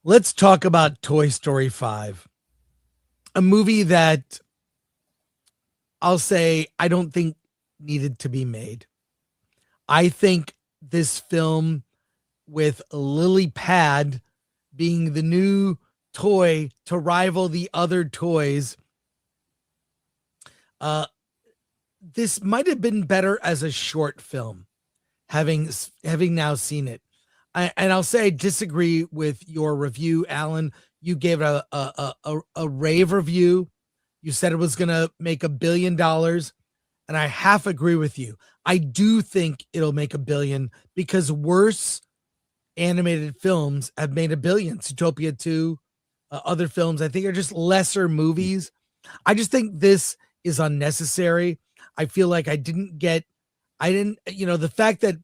Let's talk about Toy Story 5, a movie that I'll say I don't think needed to be made. I think this film with Lily Pad being the new toy to rival the other toys, uh, this might have been better as a short film, having now seen it. And I'll say I disagree with your review, Alan. You gave it a rave review. You said it was going to make $1 billion. And I half agree with you. I do think it'll make $1 billion because worse animated films have made $1 billion. Zootopia 2, other films, I think are just lesser movies. I just think this is unnecessary. I feel like the fact that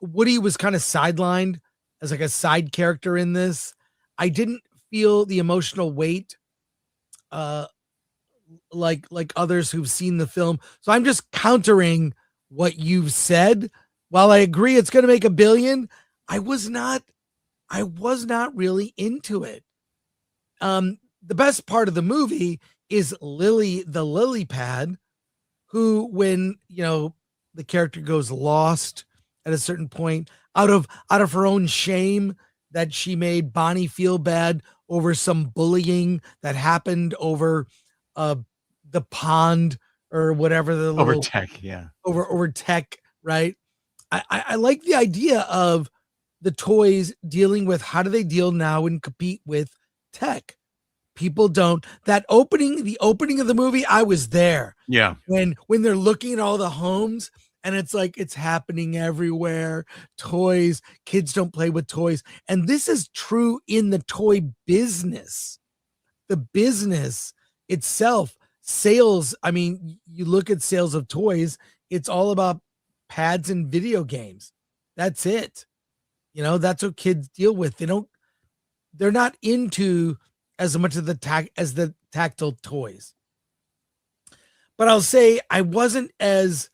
Woody was kind of sidelined as like a side character in this. I didn't feel the emotional weight like others who've seen the film. So I'm just countering what you've said. While I agree it's going to make $1 billion, I was not really into it. The best part of the movie is Lily, the lily pad, who, when the character goes lost at a certain point, out of her own shame that she made Bonnie feel bad over some bullying that happened over the pond or whatever, the over little tech, yeah, over tech, right? I like the idea of the toys dealing with how do they deal now and compete with tech. People don't. The opening of the movie, I was there. Yeah. When they're looking at all the homes and it's like it's happening everywhere. Toys, kids don't play with toys. And this is true in the toy business. The business itself, sales, I mean, you look at sales of toys, it's all about pads and video games. That's it. That's what kids deal with. They're not into as much of the tactile toys. But I'll say I wasn't as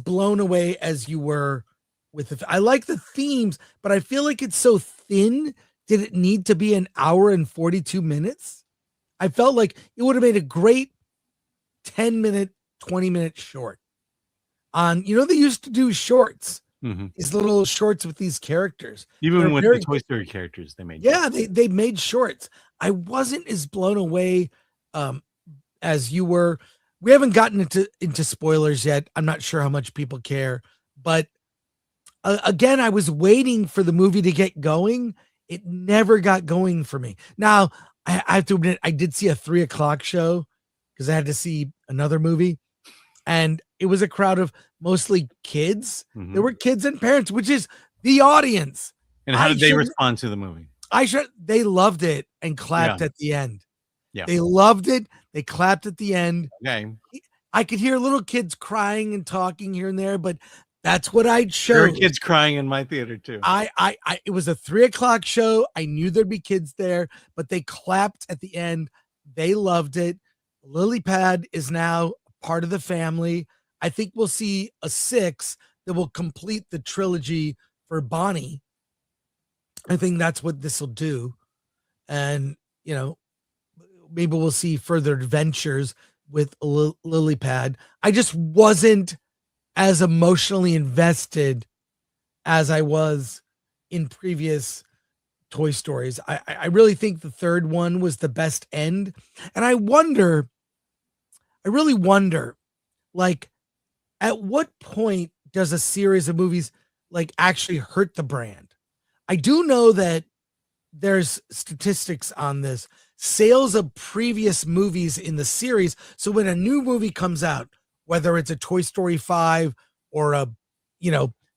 blown away as you were with it. I like the themes, but I feel like it's so thin. Did it need to be an hour and 42 minutes? I felt like it would have made a great 10-minute, 20-minute short. They used to do shorts. Mm-hmm. These little shorts with these characters. Even with the Toy Story characters, they made. Yeah, they made shorts. I wasn't as blown away as you were. We haven't gotten into spoilers yet. I'm not sure how much people care, but again, I was waiting for the movie to get going. It never got going for me. Now, I have to admit, I did see a 3:00 show because I had to see another movie, and it was a crowd of mostly kids. Mm-hmm. There were kids and parents, which is the audience. And how did they respond to the movie? They loved it and clapped at the end. Yeah. They loved it. They clapped at the end. Okay. I could hear little kids crying and talking here and there, but that's what I'd show. There were kids crying in my theater too. It was a 3:00 show. I knew there'd be kids there, but they clapped at the end. They loved it. Lily Pad is now part of the family. I think we'll see a 6 that will complete the trilogy for Bonnie. I think that's what this will do. And, maybe we'll see further adventures with Lily Pad. I just wasn't as emotionally invested as I was in previous Toy Stories. I really think the third one was the best end. And I really wonder, like, at what point does a series of movies like actually hurt the brand? I do know that there's statistics on this. Sales of previous movies in the series. So when a new movie comes out, whether it's a Toy Story 5 or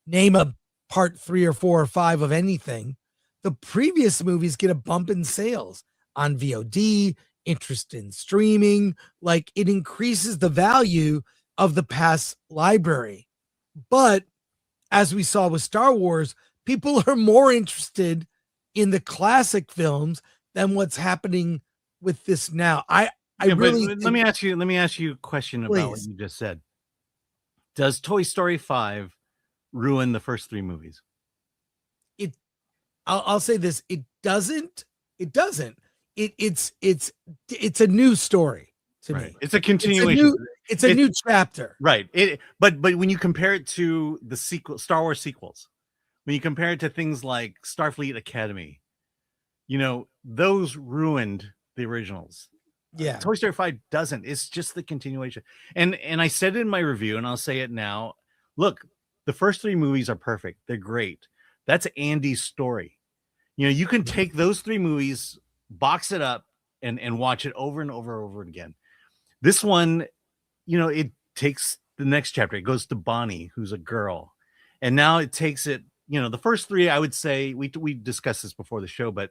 name a part 3 or 4 or 5 of anything, the previous movies get a bump in sales on VOD, interest in streaming. Like, it increases the value of the past library. But as we saw with Star Wars, people are more interested in the classic films than what's happening with this now. Let me ask you a question about what you just said. Does Toy Story 5 ruin the first 3 movies? I'll say this. It doesn't. It's a new story to me. It's a continuation. It's a new chapter. Right. But when you compare it to the Star Wars sequels, when you compare it to things like Starfleet Academy, those ruined the originals. Yeah. Toy Story 5 doesn't. It's just the continuation. And I said it in my review, and I'll say it now. Look, the first 3 movies are perfect. They're great. That's Andy's story. You can take those 3 movies, box it up, and watch it over and over and over again. This one, it takes the next chapter. It goes to Bonnie, who's a girl. And now it takes it, the first 3, I would say, we discussed this before the show, but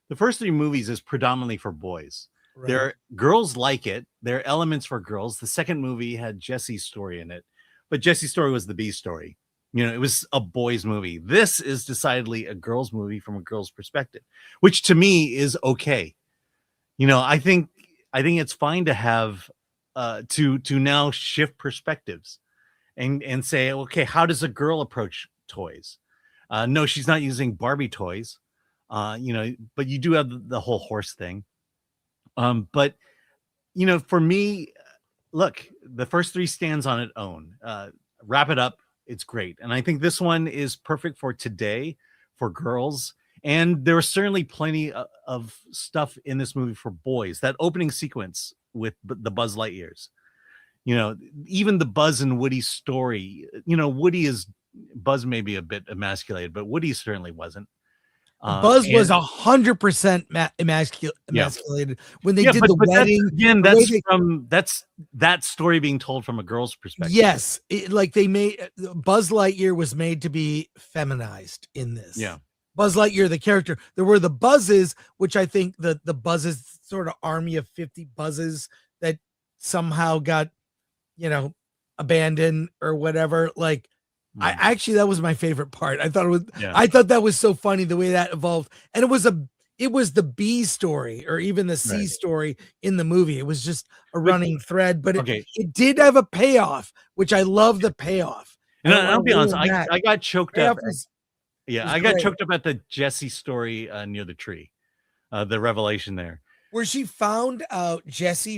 the first 3 movies is predominantly for boys. Right. There, girls like it. There are elements for girls. The second movie had Jesse's story in it, but Jesse's story was the B story. It was a boys' movie. This is decidedly a girls' movie from a girl's perspective, which to me is okay. I think it's fine to have to now shift perspectives and say, okay, how does a girl approach toys? No, she's not using Barbie toys, but you do have the whole horse thing. But for me, look, the first 3 stands on its own. Wrap it up. It's great. And I think this one is perfect for today, for girls. And there was certainly plenty of stuff in this movie for boys. That opening sequence with the Buzz Lightyears, even the Buzz and Woody story, Buzz may be a bit emasculated, but Woody certainly wasn't. Buzz was 100% emasculated when they did the wedding. Again, that's that story being told from a girl's perspective. Yes, they made Buzz Lightyear was made to be feminized in this. Yeah, Buzz Lightyear, the character. There were the Buzzes, which I think the Buzzes, sort of army of 50 Buzzes that somehow got, abandoned or whatever. That was my favorite part. I thought that was so funny the way that evolved. And it was the B story or even the C story in the movie. It was just a running thread, but it did have a payoff, which I love the payoff. And I'll be honest, I got choked up. I got choked up at the Jessie story near the tree, the revelation there. Where Jessie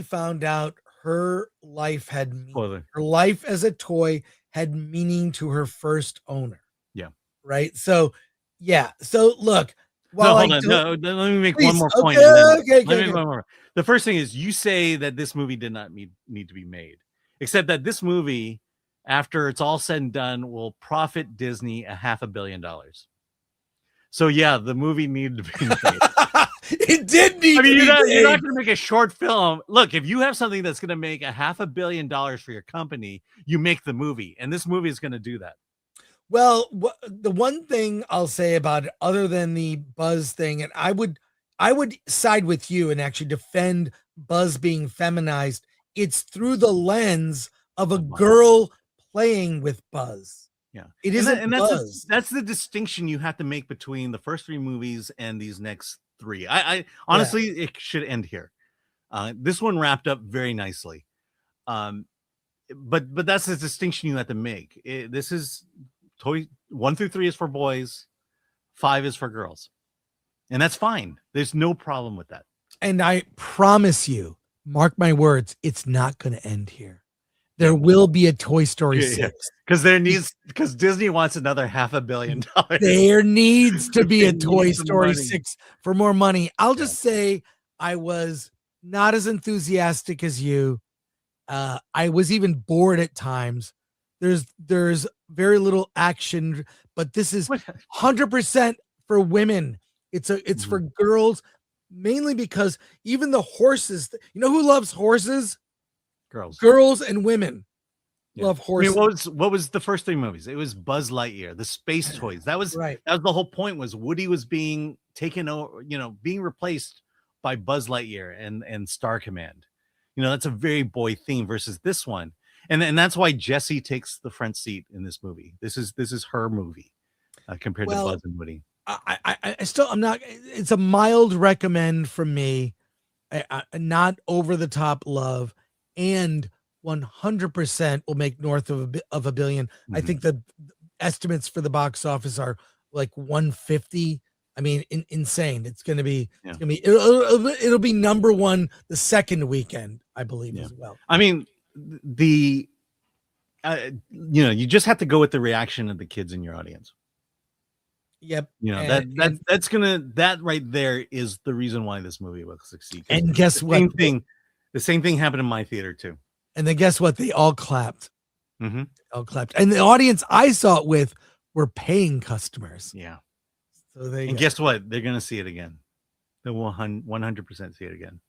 found out her life had meaning. Her life as a toy had meaning to her first owner. Yeah. Right. So, yeah. So look, let me make one more point. The first thing is, you say that this movie did not need to be made, except that this movie, after it's all said and done, will profit Disney $500 million. So yeah, the movie needed to be made. It did need. You're not going to make a short film. Look, if you have something that's going to make $500 million for your company, you make the movie, and this movie is going to do that. Well, the one thing I'll say about it, other than the Buzz thing, and I would side with you and actually defend Buzz being feminized. It's through the lens of a girl playing with Buzz. Yeah, it isn't Buzz. That's the distinction you have to make between the first 3 movies and these next 3. I honestly, it should end here. This one wrapped up very nicely. But that's the distinction you have to make. This is toy 1 through 3 is for boys, 5 is for girls, and that's fine. There's no problem with that. And I promise you, mark my words, it's not going to end here. There will be a Toy Story 6 because Disney wants another $500 million. There needs to be a Toy Story 6 for more money. I'll just say I was not as enthusiastic as you. I was even bored at times. There's very little action, but this is 100% for women. It's for girls, mainly because even the horses. You know who loves horses? Girls and women love horses. I mean, what was the first 3 movies? It was Buzz Lightyear, the space toys. That was right. That was the whole point. Was Woody was being taken over, being replaced by Buzz Lightyear and Star Command. That's a very boy theme versus this one, and that's why Jessie takes the front seat in this movie. This is her movie compared to Buzz and Woody. I'm not. It's a mild recommend from me. Not over the top love. And 100% will make north of $1 billion. I think the estimates for the box office are like 150. I mean, insane. It's gonna be. Yeah. It's gonna be. It'll be number one the second weekend, I believe, as well. I mean, you just have to go with the reaction of the kids in your audience. Yep. That right there is the reason why this movie will succeed. And guess what? The same thing happened in my theater too. And then guess what? They all clapped. Mm-hmm. All clapped. And the audience I saw it with were paying customers. Yeah. So guess what? They're gonna see it again. They will 100% see it again.